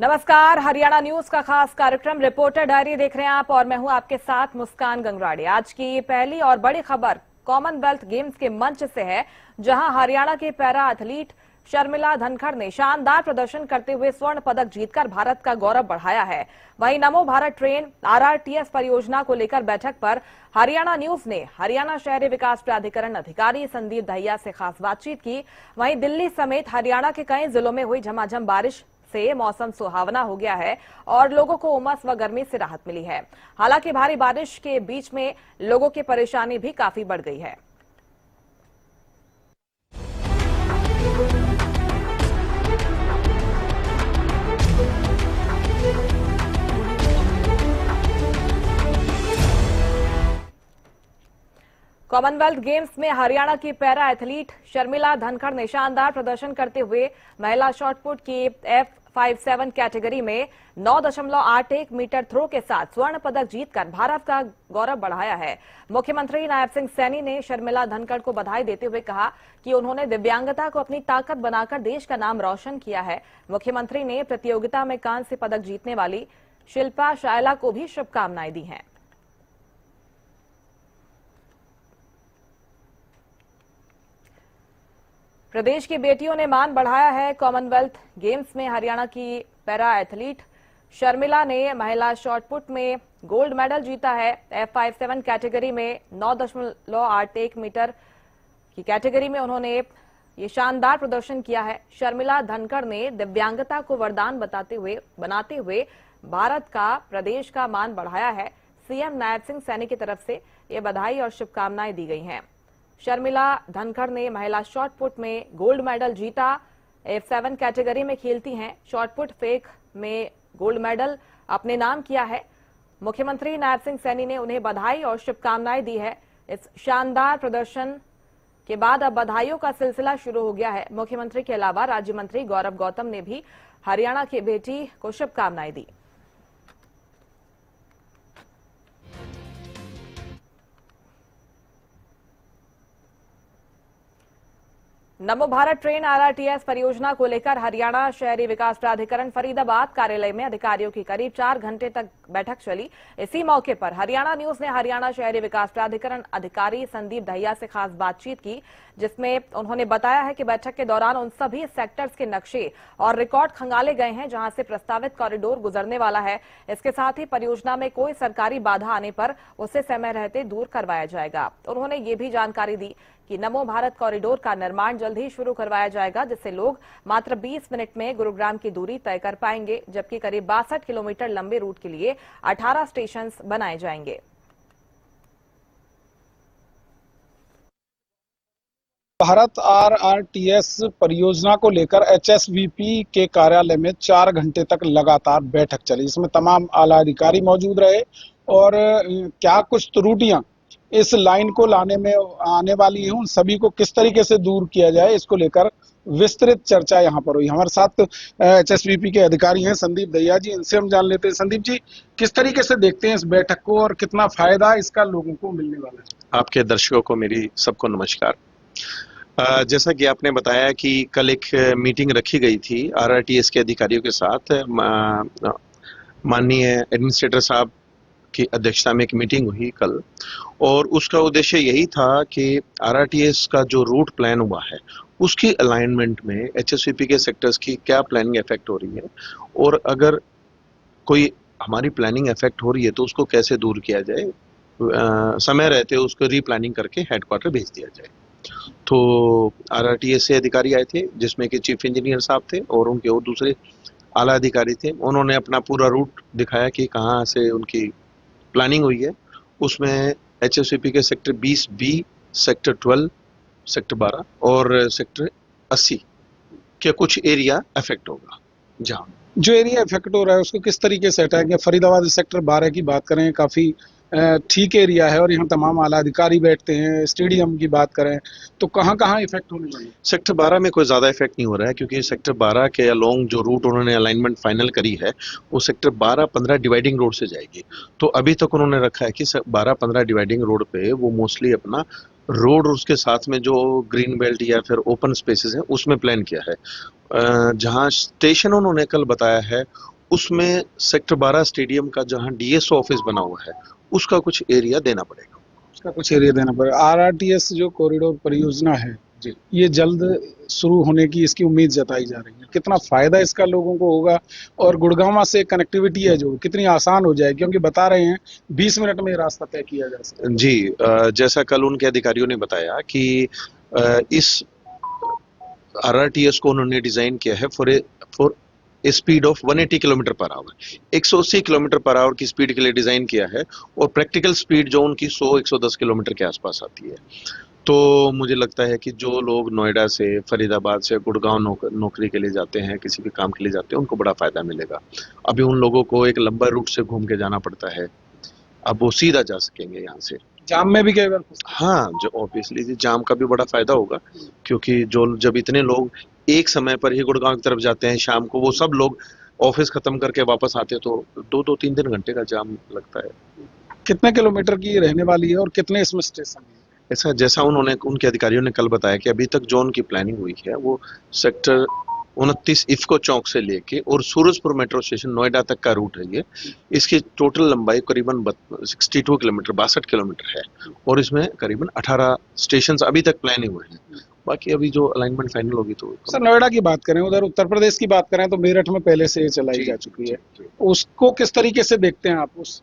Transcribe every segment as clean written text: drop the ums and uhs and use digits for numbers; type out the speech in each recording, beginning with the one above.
नमस्कार, हरियाणा न्यूज का खास कार्यक्रम रिपोर्टर डायरी देख रहे हैं आप और मैं हूं आपके साथ मुस्कान गंगराड़े। आज की पहली और बड़ी खबर कॉमनवेल्थ गेम्स के मंच से है, जहां हरियाणा के पैरा एथलीट शर्मिला धनखड़ ने शानदार प्रदर्शन करते हुए स्वर्ण पदक जीतकर भारत का गौरव बढ़ाया है। वहीं नमो भारत ट्रेन आरआरटीएस परियोजना को लेकर बैठक पर हरियाणा न्यूज ने हरियाणा शहरी विकास प्राधिकरण अधिकारी संदीप दहिया से खास बातचीत की। वहीं दिल्ली समेत हरियाणा के कई जिलों में हुई झमाझम बारिश से मौसम सुहावना हो गया है और लोगों को उमस व गर्मी से राहत मिली है। हालांकि भारी बारिश के बीच में लोगों की परेशानी भी काफी बढ़ गई है। कॉमनवेल्थ गेम्स में हरियाणा की पैरा एथलीट शर्मिला धनखड़ ने शानदार प्रदर्शन करते हुए महिला शॉटपुट की F57 कैटेगरी में 9.81 मीटर थ्रो के साथ स्वर्ण पदक जीतकर भारत का गौरव बढ़ाया है। मुख्यमंत्री नायब सिंह सैनी ने शर्मिला धनखड़ को बधाई देते हुए कहा कि उन्होंने दिव्यांगता को अपनी ताकत बनाकर देश का नाम रोशन किया है। मुख्यमंत्री ने प्रतियोगिता में कांस्य पदक जीतने वाली शिल्पा शायला को भी शुभकामनाएं दी हैं। प्रदेश की बेटियों ने मान बढ़ाया है। कॉमनवेल्थ गेम्स में हरियाणा की पैरा एथलीट शर्मिला ने महिला शॉटपुट में गोल्ड मेडल जीता है। F57 कैटेगरी में 9.81 मीटर की कैटेगरी में उन्होंने ये शानदार प्रदर्शन किया है। शर्मिला धनखड़ ने दिव्यांगता को वरदान बनाते हुए भारत का, प्रदेश का मान बढ़ाया है। सीएम नायब सिंह सैनी की तरफ से ये बधाई और शुभकामनाएं दी गई हैं। शर्मिला धनखड़ ने महिला शॉटपुट में गोल्ड मेडल जीता। F7 कैटेगरी में खेलती हैं। शॉटपुट फेंक में गोल्ड मेडल अपने नाम किया है। मुख्यमंत्री नायब सिंह सैनी ने उन्हें बधाई और शुभकामनाएं दी है। इस शानदार प्रदर्शन के बाद अब बधाइयों का सिलसिला शुरू हो गया है। मुख्यमंत्री के अलावा राज्य मंत्री गौरव गौतम ने भी हरियाणा की बेटी को शुभकामनाएं दी। नमो भारत ट्रेन आरआरटीएस परियोजना को लेकर हरियाणा शहरी विकास प्राधिकरण फरीदाबाद कार्यालय में अधिकारियों की करीब 4 घंटे तक बैठक चली। इसी मौके पर हरियाणा न्यूज ने हरियाणा शहरी विकास प्राधिकरण अधिकारी संदीप दहिया से खास बातचीत की, जिसमें उन्होंने बताया है कि बैठक के दौरान उन सभी सेक्टर्स के नक्शे और रिकॉर्ड खंगाले गए हैं जहां से प्रस्तावित कॉरिडोर गुजरने वाला है। इसके साथ ही परियोजना में कोई सरकारी बाधा आने पर उसे समय रहते दूर करवाया जाएगा। उन्होंने ये भी जानकारी दी कि नमो भारत कॉरिडोर का निर्माण जल्द ही शुरू करवाया जाएगा, जिससे लोग मात्र 20 मिनट में गुरुग्राम की दूरी तय कर पाएंगे, जबकि करीब 62 किलोमीटर लंबे रूट के लिए 18 स्टेशन बनाए जाएंगे। भारत आरआरटीएस परियोजना को लेकर एचएसवीपी के कार्यालय में 4 घंटे तक लगातार बैठक चली। इसमें तमाम आला अधिकारी मौजूद रहे और क्या कुछ त्रुटियां इस लाइन को लाने में आने वाली है, उन सभी को किस तरीके से दूर किया जाए, इसको लेकर विस्तृत चर्चा यहाँ पर हुई। हमारे साथ एचएसवीपी के अधिकारी हैं संदीप दहिया जी, इनसे हम जान लेते हैं। संदीप जी, किस तरीके से देखते हैं इस बैठक को और कितना फायदा इसका लोगों को मिलने वाला है? आपके दर्शकों को मेरी सबको नमस्कार। जैसा कि आपने बताया कि कल एक मीटिंग रखी गई थी आरआरटीएस के अधिकारियों के साथ। माननीय एडमिनिस्ट्रेटर साहब की अध्यक्षता में एक मीटिंग हुई कल, और उसका उद्देश्य यही था कि आरआरटीएस का जो रूट प्लान हुआ है उसकी अलाइनमेंट में एचएसवीपी के सेक्टर्स की क्या प्लानिंग इफेक्ट हो रही है, और अगर कोई हमारी प्लानिंग इफेक्ट हो रही है तो उसको कैसे दूर किया जाए, समय रहते उसको रीप्लानिंग करके हेडक्वार्टर भेज दिया जाए। तो आरआरटीएस से अधिकारी आए थे, जिसमें कि चीफ इंजीनियर साहब थे और उनके और दूसरे आला अधिकारी थे। उन्होंने अपना पूरा रूट दिखाया कि कहाँ से उनकी प्लानिंग हुई है। उसमें एचएसवीपी के सेक्टर 20B, सेक्टर 12, सेक्टर 12 और सेक्टर 80 के कुछ एरिया अफेक्ट होगा। जहाँ जो एरिया इफेक्ट हो रहा है उसको किस तरीके से हटाएंगे? फरीदाबाद सेक्टर 12 की बात करें, काफी ठीक एरिया है और यहाँ तमाम आला अधिकारी बैठते हैं। स्टेडियम की बात करें तो कहाँ कहाँ इफेक्ट होने वाले? सेक्टर 12 में कोई ज्यादा इफेक्ट नहीं हो रहा है, क्योंकि सेक्टर 12 के अलोंग जो रूट उन्होंने अलाइनमेंट फाइनल करी है वो सेक्टर 12-15 डिवाइडिंग रोड से जाएगी। तो अभी तक उन्होंने रखा है कि 12-15 डिवाइडिंग रोड पे वो मोस्टली अपना रोड और उसके साथ में जो ग्रीन बेल्ट या फिर ओपन स्पेसेस हैं उसमें प्लान किया है। जहाँ स्टेशन उन्होंने कल बताया है उसमें सेक्टर 12 स्टेडियम का जहां डीएसओ ऑफिस बना हुआ है उसका कुछ एरिया देना पड़ेगा। इसका कुछ एरिया देना पड़ेगा। आरआरटीएस जो कॉरिडोर परियोजना है जी ये जल्द शुरू होने की इसकी उम्मीद जताई जा रही है। कितना फायदा इसका लोगों को होगा और गुड़गांव से कनेक्टिविटी है जो कितनी आसान हो जाए, क्योंकि बता रहे हैं 20 मिनट में ये रास्ता तय किया जा सकता है। जी जैसा कल उनके अधिकारियों ने बताया कि इस आरआरटीएस को उन्होंने डिजाइन किया है for a speed of 180 kilometre per hour, 180 kilometre per hour की स्पीड के लिए डिजाइन किया है और प्रैक्टिकल स्पीड जो उनकी 100-110 किलोमीटर के आसपास आती है। तो मुझे लगता है कि जो लोग नोएडा से, फरीदाबाद से गुड़गांव नौकरी के लिए जाते हैं, किसी भी काम के लिए जाते हैं, उनको बड़ा फायदा मिलेगा। अभी उन लोगों को एक लंबा रूट से घूम के जाना पड़ता है, अब वो सीधा जा सकेंगे यहाँ से। जाम में भी कई बार हाँ, जो ऑब्वियसली जी जाम का भी बड़ा फायदा होगा, क्योंकि जो जब इतने लोग एक समय पर ही गुड़गांव की तरफ जाते हैं शाम को, वो सब लोग ऑफिस खत्म करके वापस आते हैं, तो 2-3 घंटे का जाम लगता है। कितने किलोमीटर की रहने वाली है और कितने इसमें स्टेशन है? ऐसा जैसा उन्होंने उनके अधिकारियों ने कल बताया कि अभी तक जो उनकी प्लानिंग हुई है वो सेक्टर 29 इफ्को चौक से लेके और सूरजपुर मेट्रो स्टेशन नोएडा तक का रूट है ये। इसकी टोटल लंबाई करीबन 62 किलोमीटर 62 किलोमीटर है और इसमें करीबन 18 स्टेशन अभी तक प्लानिंग हुए हैं। बाकी अभी जो अलाइनमेंट फाइनल होगी तो सर नोएडा की बात करें, उधर उत्तर प्रदेश की बात करें तो मेरठ में पहले से ये चलाई जी, जा चुकी है, जी। उसको किस तरीके से देखते हैं आप? उस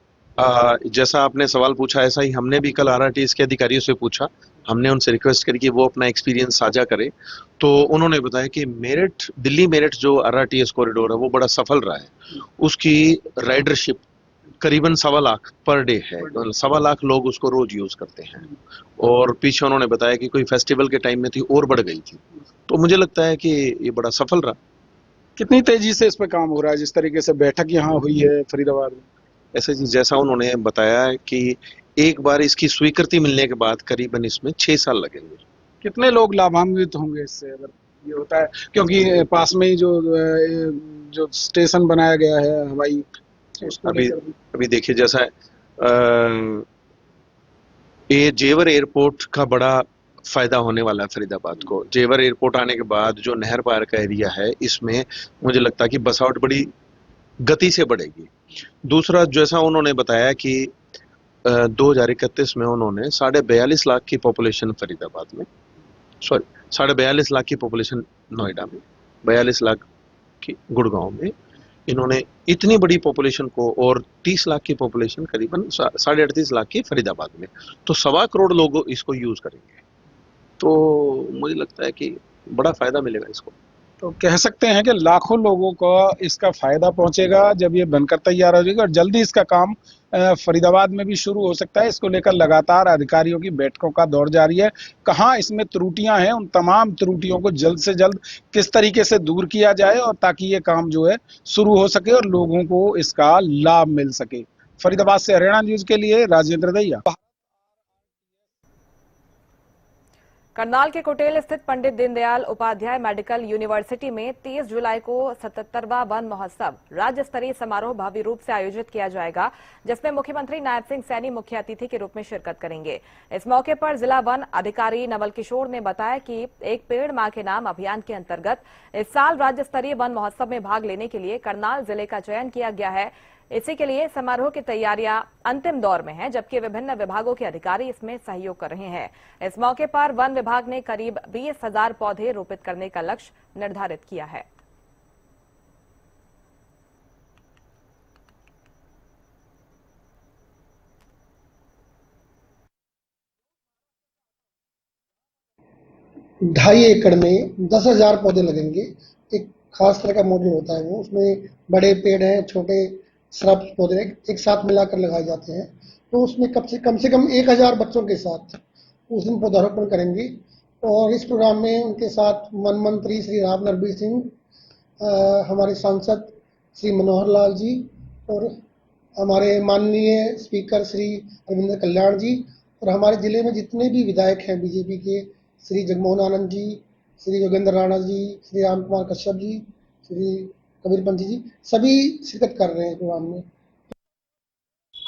जैसा आपने सवाल पूछा ऐसा ही हमने भी कल आरआरटीएस के अधिकारियों से पूछा, हमने उनसे रिक्वेस्ट करी कि वो अपना एक्सपीरियंस साझा करें, तो उन्होंने बताया कि मेरठ दिल्ली मेरठ जो आरआरटीएस कॉरिडोर है वो बड़ा सफल रहा है। उसकी राइडरशिप करीबन 1.25 लाख पर डे है, 1.25 लाख लोग उसको रोज यूज करते हैं और पीछे उन्होंने बताया कि कोई फेस्टिवल के टाइम में थी और बढ़ गई थी, तो मुझे लगता है कि ये बड़ा सफल रहा। कितनी तेजी से इस पे काम हो रहा है? जिस तरीके से बैठक यहाँ हुई है फरीदाबाद में, ऐसे जी जैसा उन्होंने बताया कि एक बार इसकी स्वीकृति मिलने के बाद करीबन इसमें 6 साल लगेंगे। कितने लोग लाभान्वित होंगे इससे अगर ये होता है? क्योंकि पास में ही जो स्टेशन बनाया गया है हवाई, उसको अभी लेकर भी अभी देखिए जैसा ये जेवर एयरपोर्ट का बड़ा फायदा होने वाला है फरीदाबाद को। जेवर एयरपोर्ट आने के बाद जो नहर पार का एरिया है इसमें मुझे लगता है कि बसावट बड़ी गति से बढ़ेगी। दूसरा जैसा उन्होंने बताया कि 2031 में उन्होंने 42.5 लाख की पॉपुलेशन फरीदाबाद में, सॉरी 42.5 लाख की पॉपुलेशन नोएडा में, 42 लाख की गुड़गांव में, इन्होंने इतनी बड़ी पॉपुलेशन को और 30 लाख की पॉपुलेशन करीबन 38.5 लाख की फरीदाबाद में, तो 1.25 करोड़ लोग इसको यूज करेंगे। तो मुझे लगता है कि बड़ा फायदा मिलेगा इसको। तो कह सकते हैं कि लाखों लोगों को इसका फायदा पहुंचेगा जब ये बनकर तैयार हो जाएगा और जल्दी इसका काम फरीदाबाद में भी शुरू हो सकता है। इसको लेकर लगातार अधिकारियों की बैठकों का दौर जारी है। कहाँ इसमें त्रुटियां हैं, उन तमाम त्रुटियों को जल्द से जल्द किस तरीके से दूर किया जाए और ताकि ये काम जो है शुरू हो सके और लोगों को इसका लाभ मिल सके। फरीदाबाद से हरियाणा न्यूज के लिए राजेंद्र दैया। करनाल के कुटेल स्थित पंडित दीनदयाल उपाध्याय मेडिकल यूनिवर्सिटी में 30 जुलाई को 77वां वन महोत्सव राज्य स्तरीय समारोह भव्य रूप से आयोजित किया जाएगा, जिसमें मुख्यमंत्री नायब सिंह सैनी मुख्य अतिथि के रूप में शिरकत करेंगे। इस मौके पर जिला वन अधिकारी नवल किशोर ने बताया कि एक पेड़ मां के नाम अभियान के अंतर्गत इस साल राज्य स्तरीय वन महोत्सव में भाग लेने के लिए करनाल जिले का चयन किया गया है। इसी के लिए समारोह की तैयारियां अंतिम दौर में हैं, जबकि विभिन्न विभागों के अधिकारी इसमें सहयोग कर रहे हैं। इस मौके पर वन विभाग ने करीब 20,000 पौधे रोपित करने का लक्ष्य निर्धारित किया है। ढाई एकड़ में 10,000 पौधे लगेंगे। एक खास तरह का मॉडल होता है वो, उसमें बड़े पेड़ हैं, छोटे श्रब्स पौधे एक साथ मिलाकर लगाए जाते हैं। तो उसमें कम से कम 1,000 बच्चों के साथ उस दिन पौधारोपण करेंगे। और इस प्रोग्राम में उनके साथ वन मंत्री श्री राव नरबीर सिंह, हमारे सांसद श्री मनोहर लाल जी और हमारे माननीय स्पीकर श्री रविंद्र कल्याण जी और हमारे जिले में जितने भी विधायक हैं बीजेपी के, श्री जगमोहन आनंद जी, श्री योगेंद्र राणा जी, श्री राम कुमार कश्यप जी, श्री कबीर पंथी जी, सभी शिरकत कर रहे हैं प्रोग्राम में।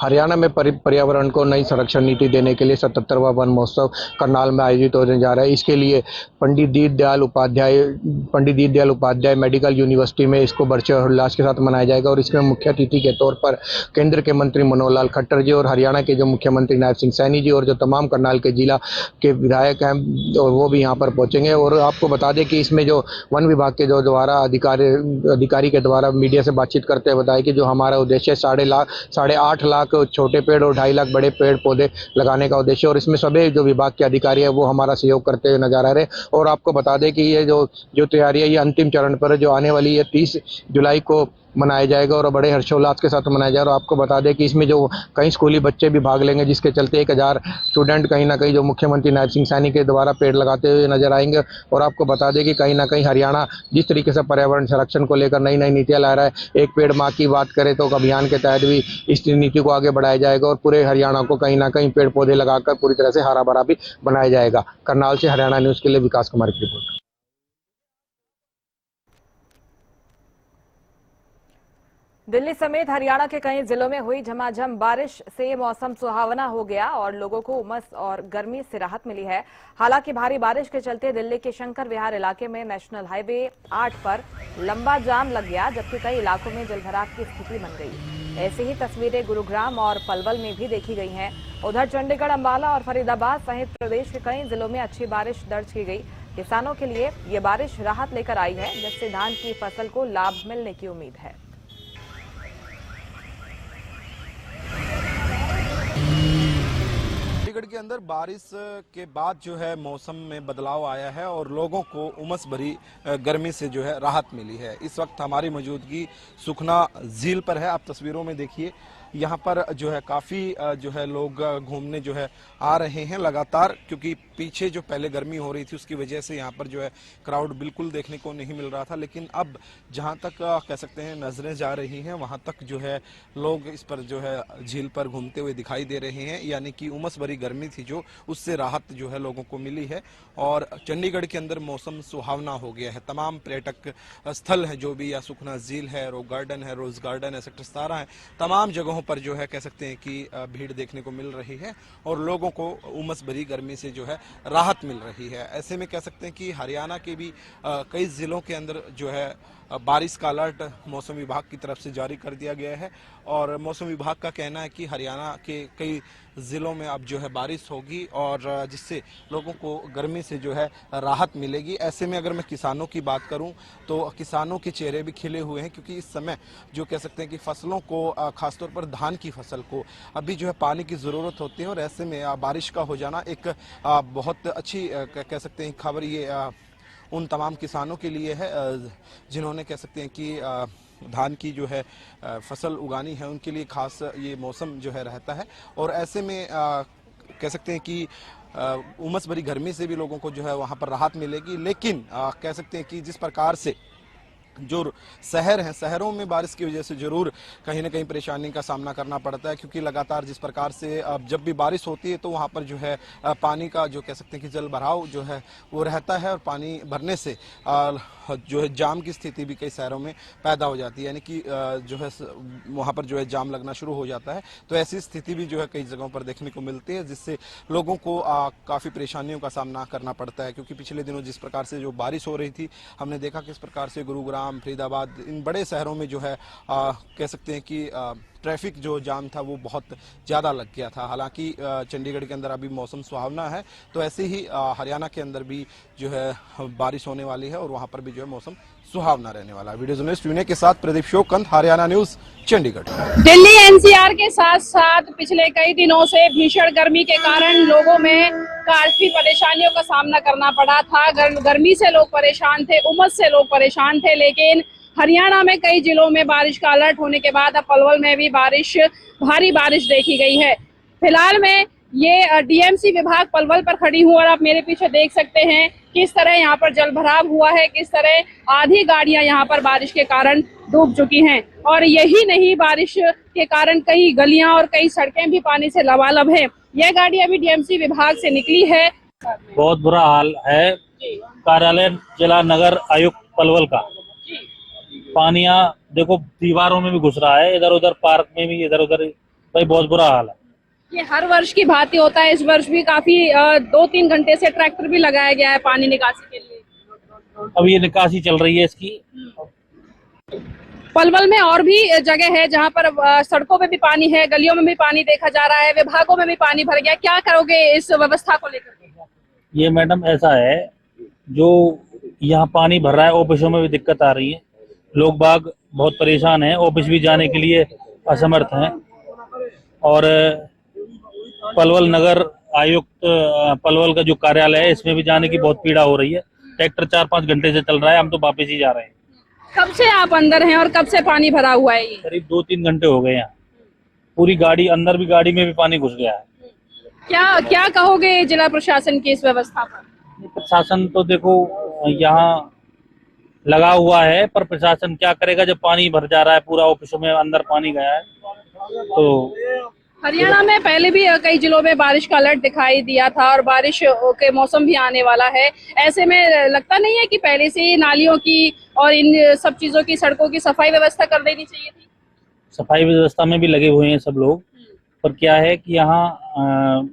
हरियाणा में पर्यावरण को नई संरक्षण नीति देने के लिए 77वां वन महोत्सव करनाल में आयोजित होने जा रहा है। इसके लिए पंडित दीनदयाल उपाध्याय मेडिकल यूनिवर्सिटी में इसको बड़े उल्लास के साथ मनाया जाएगा और इसमें मुख्य अतिथि के तौर पर केंद्र के मंत्री मनोहर लाल खट्टर जी और हरियाणा के जो मुख्यमंत्री नायब सिंह सैनी जी और जो तमाम करनाल के जिला के विधायक हैं और वो भी यहाँ पर पहुंचेंगे। और आपको बता दें कि इसमें जो वन विभाग के जो द्वारा अधिकारी के द्वारा मीडिया से बातचीत करते हुए बताया कि जो हमारा उद्देश्य 8.5 लाख छोटे पेड़ और 2.5 लाख बड़े पेड़ पौधे लगाने का उद्देश्य, और इसमें सभी जो विभाग के अधिकारी है वो हमारा सहयोग करते हुए नजर आ रहे हैं। और आपको बता दें कि ये जो तैयारी है ये अंतिम चरण पर है, जो आने वाली है 30 जुलाई को मनाया जाएगा और बड़े हर्षोल्लास के साथ मनाया जाएगा। और आपको बता दें कि इसमें जो कई स्कूली बच्चे भी भाग लेंगे, जिसके चलते 1000 स्टूडेंट कहीं ना कहीं जो मुख्यमंत्री नायब सिंह सैनी के द्वारा पेड़ लगाते हुए नजर आएंगे। और आपको बता दें कि कहीं ना कहीं हरियाणा जिस तरीके से पर्यावरण संरक्षण को लेकर नई नई नीतियां ला रहा है, एक पेड़ माँ की बात करें तो अभियान के तहत भी इस नीति को आगे बढ़ाया जाएगा और पूरे हरियाणा को कहीं ना कहीं पेड़ पौधे लगाकर पूरी तरह से हरा भरा भी बनाया जाएगा। करनाल से हरियाणा न्यूज के लिए विकास कुमार की रिपोर्ट। दिल्ली समेत हरियाणा के कई जिलों में हुई झमाझम बारिश से मौसम सुहावना हो गया और लोगों को उमस और गर्मी से राहत मिली है। हालांकि भारी बारिश के चलते दिल्ली के शंकर विहार इलाके में नेशनल हाईवे 8 पर लंबा जाम लग गया, जबकि कई इलाकों में जलभराव की स्थिति बन गई। ऐसी ही तस्वीरें गुरुग्राम और पलवल में भी देखी गई हैं। उधर चंडीगढ़, अंबाला और फरीदाबाद सहित प्रदेश के कई जिलों में अच्छी बारिश दर्ज की गई। किसानों के लिए ये बारिश राहत लेकर आई है, जिससे धान की फसल को लाभ मिलने की उम्मीद है। चंडीगढ़ के अंदर बारिश के बाद जो है मौसम में बदलाव आया है और लोगों को उमस भरी गर्मी से जो है राहत मिली है। इस वक्त हमारी मौजूदगी सुखना झील पर है। आप तस्वीरों में देखिए, यहाँ पर जो है काफ़ी जो है लोग घूमने जो है आ रहे हैं लगातार, क्योंकि पीछे जो पहले गर्मी हो रही थी उसकी वजह से यहाँ पर जो है क्राउड बिल्कुल देखने को नहीं मिल रहा था। लेकिन अब जहाँ तक कह सकते हैं नजरें जा रही हैं वहाँ तक जो है लोग इस पर जो है झील पर घूमते हुए दिखाई दे रहे हैं। यानी कि उमस भरी गर्मी थी जो, उससे राहत जो है लोगों को मिली है और चंडीगढ़ के अंदर मौसम सुहावना हो गया है। तमाम पर्यटक स्थल हैं जो भी, या सुखना झील है, रॉक गार्डन है, रोज गार्डन है, सेक्टर 17 है, तमाम जगहों पर जो है कह सकते हैं कि भीड़ देखने को मिल रही है और लोगों को उमस भरी गर्मी से जो है राहत मिल रही है। ऐसे में कह सकते हैं कि हरियाणा के भी कई जिलों के अंदर जो है बारिश का अलर्ट मौसम विभाग की तरफ से जारी कर दिया गया है और मौसम विभाग का कहना है कि हरियाणा के कई जिलों में अब जो है बारिश होगी और जिससे लोगों को गर्मी से जो है राहत मिलेगी। ऐसे में अगर मैं किसानों की बात करूं तो किसानों के चेहरे भी खिले हुए हैं, क्योंकि इस समय जो कह सकते हैं कि फसलों को, खासतौर पर धान की फसल को अभी जो है पानी की ज़रूरत होती है और ऐसे में बारिश का हो जाना एक बहुत अच्छी कह सकते हैं खबर ये उन तमाम किसानों के लिए है जिन्होंने कह सकते हैं कि धान की जो है फसल उगानी है, उनके लिए खास ये मौसम जो है रहता है। और ऐसे में कह सकते हैं कि उमस भरी गर्मी से भी लोगों को जो है वहाँ पर राहत मिलेगी। लेकिन कह सकते हैं कि जिस प्रकार से जो शहर हैं, शहरों में बारिश की वजह से जरूर कहीं ना कहीं परेशानी का सामना करना पड़ता है, क्योंकि लगातार जिस प्रकार से अब जब भी बारिश होती है तो वहाँ पर जो है पानी का जो कह सकते हैं कि जल भराव जो है वो रहता है और पानी भरने से जो है जाम की स्थिति भी कई शहरों में पैदा हो जाती है, यानी कि जो है वहाँ पर जो है जाम लगना शुरू हो जाता है। तो ऐसी स्थिति भी जो है कई जगहों पर देखने को मिलती है, जिससे लोगों को काफ़ी परेशानियों का सामना करना पड़ता है। क्योंकि पिछले दिनों जिस प्रकार से जो बारिश हो रही थी, हमने देखा किस प्रकार से गुरुग्राम, फरीदाबाद, इन बड़े शहरों में जो है कह सकते हैं कि ट्रैफिक जो जाम था वो बहुत ज़्यादा लग गया था। हालांकि चंडीगढ़ के अंदर अभी मौसम सुहावना है, तो ऐसे ही हरियाणा के अंदर भी जो है बारिश होने वाली है और वहाँ पर भी जो है मौसम सुहावना रहने वाला है। वीडियो जर्नलिस्ट विनय के साथ प्रदीप शोकंत, हरियाणा न्यूज, चंडीगढ़। दिल्ली एनसीआर के साथ साथ पिछले कई दिनों से भीषण गर्मी के कारण लोगों में काफी परेशानियों का सामना करना पड़ा था। गर्मी से लोग परेशान थे, उमस से लोग परेशान थे, लेकिन हरियाणा में कई जिलों में बारिश का अलर्ट होने के बाद अब पलवल में भी भारी बारिश देखी गई है। फिलहाल मैं ये डीएमसी विभाग पलवल पर खड़ी हूँ और आप मेरे पीछे देख सकते हैं किस तरह यहाँ पर जलभराव हुआ है, किस तरह आधी गाड़ियां यहाँ पर बारिश के कारण डूब चुकी हैं। और यही नहीं, बारिश के कारण कई गलियां और कई सड़कें भी पानी से लबालब है। यह गाड़ी अभी डीएमसी विभाग से निकली है। बहुत बुरा हाल है कार्यालय जिला नगर आयुक्त पलवल का। पानिया देखो दीवारों में भी घुस रहा है, इधर उधर पार्क में भी, इधर उधर भाई बहुत बुरा हाल है। ये हर वर्ष की भांति होता है, इस वर्ष भी काफी 2-3 घंटे से ट्रैक्टर भी लगाया गया है पानी निकासी के लिए। अब ये निकासी चल रही है इसकी। पलवल में और भी जगह है जहां पर सड़कों पे भी पानी है, गलियों में भी पानी देखा जा रहा है, विभागों में भी पानी भर गया। क्या करोगे इस व्यवस्था को लेकर? ये मैडम ऐसा है, जो यहाँ पानी भर रहा है ऑफिसों में भी दिक्कत आ रही है, लोग बाग बहुत परेशान हैं, ऑफिस भी जाने के लिए असमर्थ हैं। और पलवल नगर आयुक्त पलवल का जो कार्यालय है इसमें भी जाने की बहुत पीड़ा हो रही है। ट्रैक्टर 4-5 घंटे से चल रहा है, हम तो वापस ही जा रहे हैं। कब से आप अंदर हैं और कब से पानी भरा हुआ है? ये करीब 2-3 घंटे हो गए यहाँ। पूरी गाड़ी अंदर भी, गाड़ी में भी पानी घुस गया है। क्या कहोगे जिला प्रशासन की इस व्यवस्था पर? प्रशासन तो देखो यहाँ लगा हुआ है, पर प्रशासन क्या करेगा जब पानी भर जा रहा है, पूरा ऑफिसों में अंदर पानी गया है। तो हरियाणा में पहले भी कई जिलों में बारिश का अलर्ट दिखाई दिया था और बारिश के मौसम भी आने वाला है। ऐसे में लगता नहीं है कि पहले से ही नालियों की और इन सब चीजों की, सड़कों की सफाई व्यवस्था कर देनी चाहिए थी? सफाई व्यवस्था में भी लगे हुए हैं सब लोग, पर क्या है कि यहाँ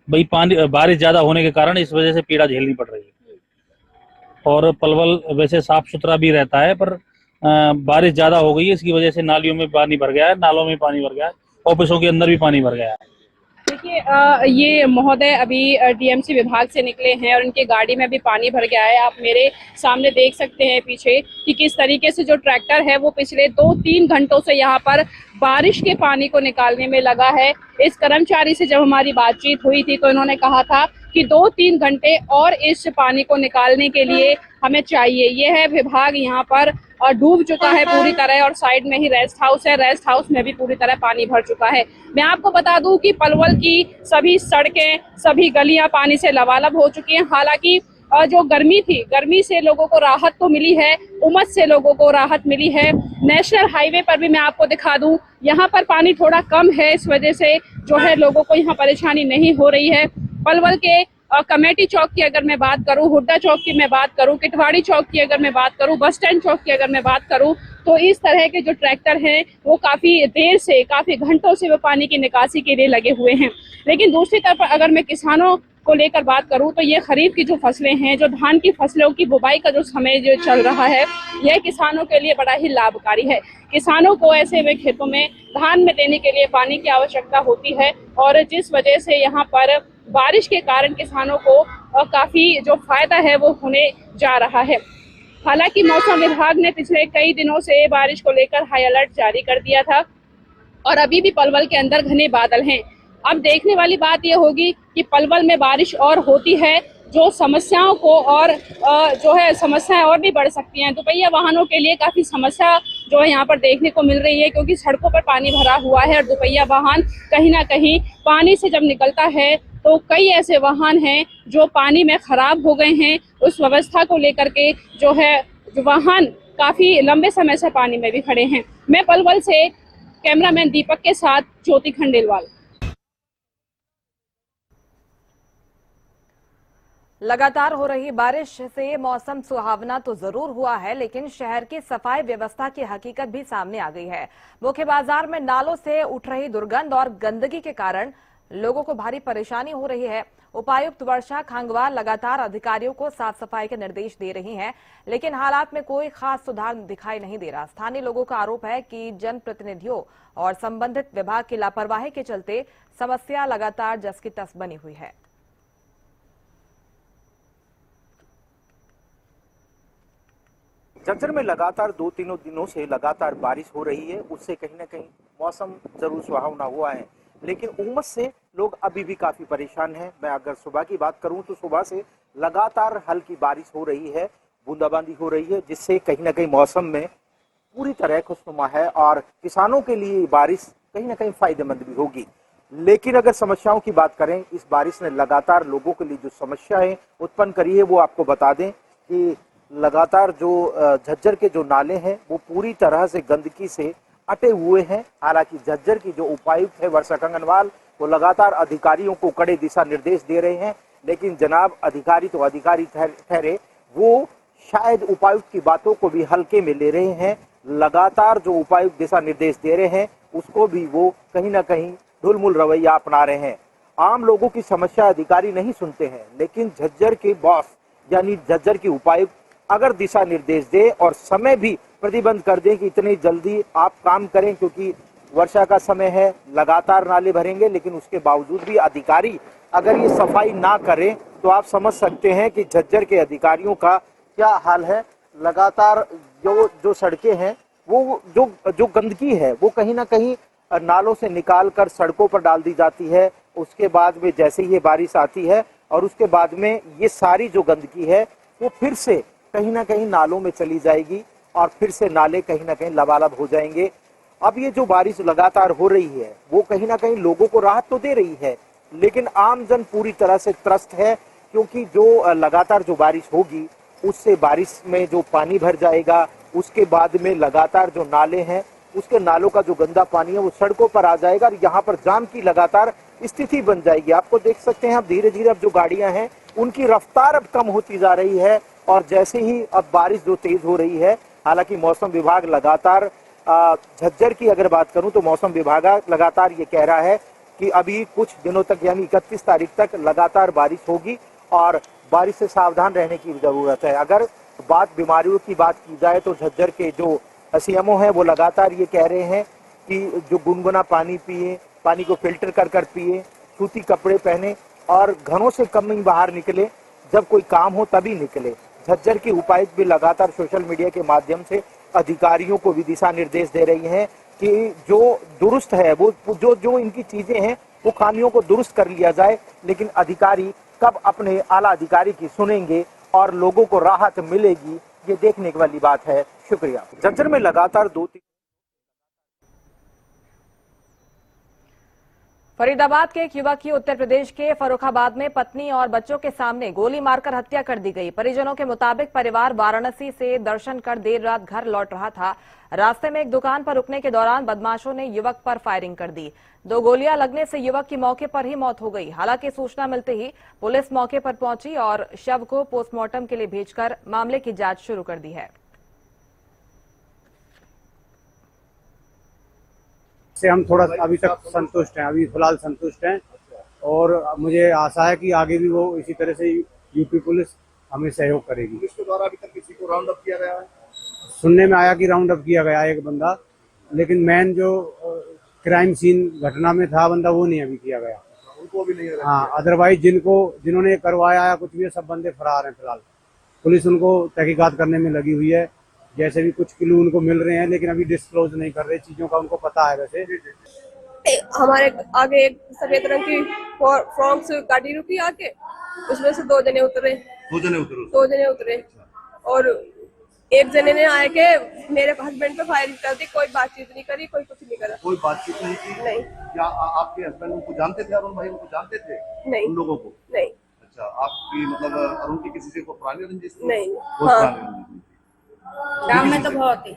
भाई पानी बारिश ज्यादा होने के कारण इस वजह से पीड़ा झेलनी पड़ रही है। और पलवल वैसे साफ सुथरा भी रहता है, पर बारिश ज्यादा हो गई है, इसकी वजह से नालियों में पानी भर गया है, नालों में पानी भर गया है, ऑफिसों के अंदर भी पानी भर गया है। देखिए ये महोदय अभी टीएमसी विभाग से निकले हैं और इनकी गाड़ी में भी पानी भर गया है। आप मेरे सामने देख सकते हैं पीछे कि किस तरीके से जो ट्रैक्टर है वो पिछले 2-3 घंटों से यहाँ पर बारिश के पानी को निकालने में लगा है। इस कर्मचारी से जब हमारी बातचीत हुई थी तो इन्होंने कहा था कि 2-3 घंटे और इस पानी को निकालने के लिए हमें चाहिए। ये है विभाग यहाँ पर डूब चुका है पूरी तरह और साइड में ही रेस्ट हाउस है, रेस्ट हाउस में भी पूरी तरह पानी भर चुका है। मैं आपको बता दूं कि पलवल की सभी सड़कें, सभी गलियां पानी से लबालब हो चुकी हैं। हालांकि जो गर्मी थी, गर्मी से लोगों को राहत तो मिली है, उमस से लोगों को राहत मिली है। नेशनल हाईवे पर भी मैं आपको दिखा दूं, यहाँ पर पानी थोड़ा कम है, इस वजह से जो है लोगों को यहाँ परेशानी नहीं हो रही है। पलवल के कमेटी चौक की अगर मैं बात करूं, हुड्डा चौक की मैं बात करूं, किटवाड़ी चौक की अगर मैं बात करूं, बस स्टैंड चौक की अगर मैं बात करूं, तो इस तरह के जो ट्रैक्टर हैं वो काफ़ी देर से, काफ़ी घंटों से वो पानी की निकासी के लिए लगे हुए हैं। लेकिन दूसरी तरफ अगर मैं किसानों को लेकर बात करूं तो ये खरीफ की जो फसलें हैं, जो धान की फसलों की बुवाई का जो समय जो चल रहा है, यह किसानों के लिए बड़ा ही लाभकारी है। किसानों को ऐसे में खेतों में धान में देने के लिए पानी की आवश्यकता होती है और जिस वजह से यहाँ पर बारिश के कारण किसानों को काफी जो फायदा है वो होने जा रहा है। हालांकि मौसम विभाग ने पिछले कई दिनों से बारिश को लेकर हाई अलर्ट जारी कर दिया था और अभी भी पलवल के अंदर घने बादल हैं। अब देखने वाली बात यह होगी कि पलवल में बारिश और होती है, जो समस्याओं को और जो है समस्याएं और भी बढ़ सकती हैं। दोपहिया वाहनों के लिए काफ़ी समस्या जो है यहाँ पर देखने को मिल रही है, क्योंकि सड़कों पर पानी भरा हुआ है और दोपहिया वाहन कहीं ना कहीं पानी से जब निकलता है तो कई ऐसे वाहन हैं जो पानी में खराब हो गए हैं। उस व्यवस्था को लेकर के जो है जो वाहन काफ़ी लंबे समय से पानी में भी खड़े हैं। मैं पलवल से कैमरामैन दीपक के साथ ज्योति खंडेलवाल। लगातार हो रही बारिश से मौसम सुहावना तो जरूर हुआ है, लेकिन शहर की सफाई व्यवस्था की हकीकत भी सामने आ गई है। मुख्य बाजार में नालों से उठ रही दुर्गंध और गंदगी के कारण लोगों को भारी परेशानी हो रही है। उपायुक्त वर्षा खांगवाल लगातार अधिकारियों को साफ सफाई के निर्देश दे रही हैं, लेकिन हालात में कोई खास सुधार दिखाई नहीं दे रहा। स्थानीय लोगों का आरोप है कि जनप्रतिनिधियों और संबंधित विभाग की लापरवाही के चलते समस्या लगातार जस की तस बनी हुई है। झज्जर में लगातार 2-3 दिनों से लगातार बारिश हो रही है, उससे कहीं ना कहीं मौसम जरूर सुहावना हुआ है, लेकिन उमस से लोग अभी भी काफी परेशान हैं। मैं अगर सुबह की बात करूं तो सुबह से लगातार हल्की बारिश हो रही है, बूंदाबांदी हो रही है, जिससे कहीं ना कहीं मौसम में पूरी तरह खुशनुमा है और किसानों के लिए बारिश कहीं ना कहीं फायदेमंद भी होगी। लेकिन अगर समस्याओं की बात करें, इस बारिश ने लगातार लोगों के लिए जो समस्याएं उत्पन्न करी है वो आपको बता दें कि लगातार जो झज्जर के जो नाले हैं वो पूरी तरह से गंदगी से अटे हुए हैं। हालांकि झज्जर की जो उपायुक्त है वर्षा खांगवाल, वो लगातार अधिकारियों को कड़े दिशा निर्देश दे रहे हैं, लेकिन जनाब अधिकारी तो अधिकारी ठहरे, वो शायद उपायुक्त की बातों को भी हल्के में ले रहे हैं। लगातार जो उपायुक्त दिशा निर्देश दे रहे हैं उसको भी वो कहीं ना कहीं ढुलमुल रवैया अपना रहे हैं। आम लोगों की समस्या अधिकारी नहीं सुनते हैं, लेकिन झज्जर के बॉस यानी झज्जर के उपायुक्त अगर दिशा निर्देश दे और समय भी प्रतिबंध कर दें कि इतनी जल्दी आप काम करें, क्योंकि वर्षा का समय है, लगातार नाले भरेंगे, लेकिन उसके बावजूद भी अधिकारी अगर ये सफाई ना करें तो आप समझ सकते हैं कि झज्जर के अधिकारियों का क्या हाल है। लगातार जो सड़कें हैं वो जो गंदगी है वो कहीं ना कहीं नालों से निकाल कर सड़कों पर डाल दी जाती है। उसके बाद में जैसे ही ये बारिश आती है और उसके बाद में ये सारी जो गंदगी है वो फिर से कहीं ना कहीं नालों में चली जाएगी और फिर से नाले कहीं ना कहीं लबालब हो जाएंगे। अब ये जो बारिश लगातार हो रही है वो कहीं ना कहीं लोगों को राहत तो दे रही है, लेकिन आमजन पूरी तरह से त्रस्त है, क्योंकि जो लगातार जो बारिश होगी उससे बारिश में जो पानी भर जाएगा, उसके बाद में लगातार जो नाले हैं उसके नालों का जो गंदा पानी है वो सड़कों पर आ जाएगा और यहाँ पर जाम की लगातार स्थिति बन जाएगी। आपको देख सकते हैं, अब धीरे धीरे अब जो गाड़ियां हैं उनकी रफ्तार अब कम होती जा रही है और जैसे ही अब बारिश जो तेज हो रही है, हालांकि मौसम विभाग लगातार झज्जर की अगर बात करूं तो मौसम विभाग लगातार ये कह रहा है कि अभी कुछ दिनों तक यानी 31 तारीख तक लगातार बारिश होगी और बारिश से सावधान रहने की जरूरत है। अगर बीमारियों की बात की जाए तो झज्जर के जो सीएमओ हैं वो लगातार ये कह रहे हैं कि जो गुनगुना पानी पिए, पानी को फिल्टर कर पिए, सूती कपड़े पहने और घरों से कम ही बाहर निकले, जब कोई काम हो तभी निकले। झज्जर के उपायुक्त भी लगातार सोशल मीडिया के माध्यम से अधिकारियों को भी दिशा निर्देश दे रही हैं कि जो दुरुस्त है वो जो इनकी चीजें हैं वो खामियों को दुरुस्त कर लिया जाए, लेकिन अधिकारी कब अपने आला अधिकारी की सुनेंगे और लोगों को राहत मिलेगी, ये देखने वाली बात है। शुक्रिया। झज्जर में लगातार 2-3 फरीदाबाद के एक युवक की उत्तर प्रदेश के फर्रुखाबाद में पत्नी और बच्चों के सामने गोली मारकर हत्या कर दी गई। परिजनों के मुताबिक परिवार वाराणसी से दर्शन कर देर रात घर लौट रहा था। रास्ते में एक दुकान पर रुकने के दौरान बदमाशों ने युवक पर फायरिंग कर दी। 2 गोलियां लगने से युवक की मौके पर ही मौत हो गई। हालांकि सूचना मिलते ही पुलिस मौके पर पहुंची और शव को पोस्टमार्टम के लिए भेजकर मामले की जांच शुरू कर दी है। से हम थोड़ा अभी तक संतुष्ट हैं, अभी फिलहाल संतुष्ट हैं और मुझे आशा है कि आगे भी वो इसी तरह से यूपी पुलिस हमें सहयोग करेगी। पुलिस के द्वारा अभी तक किसी को राउंड अप किया गया है? सुनने में आया कि राउंड अप किया गया एक बंदा, लेकिन मेन जो क्राइम सीन घटना में था बंदा वो नहीं अभी किया गया, उनको अभी नहीं। हाँ, अदरवाइज जिन्होंने करवाया या कुछ भी सब बंदे फरार हैं। फिलहाल पुलिस उनको तहकीकात करने में लगी हुई है, जैसे भी कुछ क्लू उनको मिल रहे हैं, लेकिन अभी डिस्क्लोज नहीं कर रहे चीजों का, उनको पता है। वैसे हमारे आगे एक सफेद रंग की फ्रॉक्स गाड़ी रुकी आके, उसमें से 2 जने उतरे और एक जने ने आए के मेरे हस्बैंड पे फायरिंग कर दी। कोई बातचीत नहीं करी, कोई कुछ नहीं करा। कोई बातचीत नहीं की? नहीं। क्या आपके हस्बैंड उनको जानते थे? अरुण भाई उनको जानते थे? नहीं। उन लोगों को नहीं। अच्छा, आपकी मतलब अरुण की किसी से को पुरानी रंजिश? नहीं। गाँव में तो बहुत ही,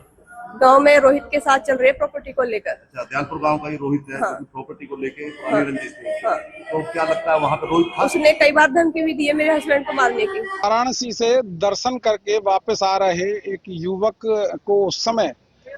गाँव में रोहित के साथ चल रहे प्रॉपर्टी को लेकर। अच्छा, ध्यानपुर गांव का ही रोहित है। हाँ। प्रॉपर्टी को लेके पुरानी रंजिश थी। हाँ। तो क्या लगता है वहाँ पे रोहित था? उसने कई बार धमकी भी दी है मेरे हस्बैंड को मारने की। वाराणसी से दर्शन करके वापस आ रहे एक युवक को उस समय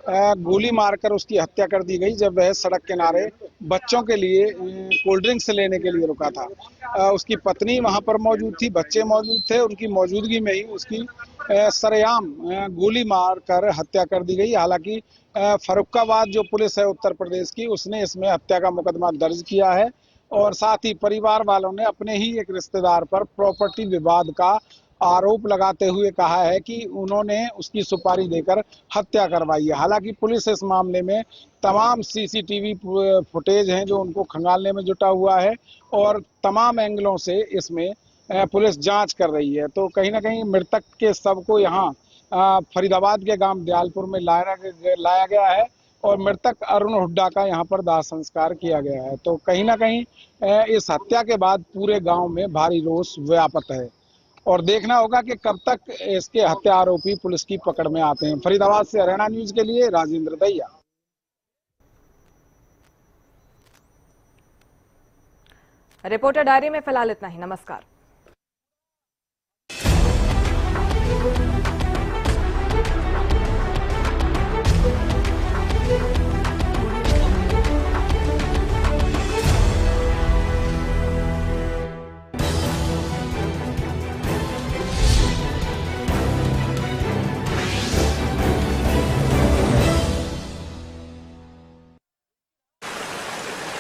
गोली मारकर उसकी हत्या कर दी गई, जब वह सड़क किनारे बच्चों के लिए कोल्ड ड्रिंक्स लेने के लिए रुका था। उसकी पत्नी वहां पर मौजूद थी, बच्चे मौजूद थे, उनकी मौजूदगी में ही उसकी सरेआम गोली मारकर हत्या कर दी गई। हालांकि फर्रुखाबाद जो पुलिस है उत्तर प्रदेश की, उसने इसमें हत्या का मुकदमा दर्ज किया है और साथ ही परिवार वालों ने अपने ही एक रिश्तेदार पर प्रॉपर्टी विवाद का आरोप लगाते हुए कहा है कि उन्होंने उसकी सुपारी देकर हत्या करवाई है। हालांकि पुलिस इस मामले में तमाम सीसीटीवी फुटेज हैं जो उनको खंगालने में जुटा हुआ है और तमाम एंगलों से इसमें पुलिस जांच कर रही है। तो कहीं ना कहीं मृतक के शव को यहाँ फरीदाबाद के गांव दयालपुर में लाया गया है और मृतक अरुण हुड्डा का यहाँ पर दाह संस्कार किया गया है। तो कहीं ना कहीं इस हत्या के बाद पूरे गांव में भारी रोष व्याप्त है और देखना होगा कि कब तक इसके हत्या आरोपी पुलिस की पकड़ में आते हैं। फरीदाबाद से हरियाणा न्यूज के लिए राजेंद्र दहिया। रिपोर्टर डायरी में फिलहाल इतना ही। नमस्कार।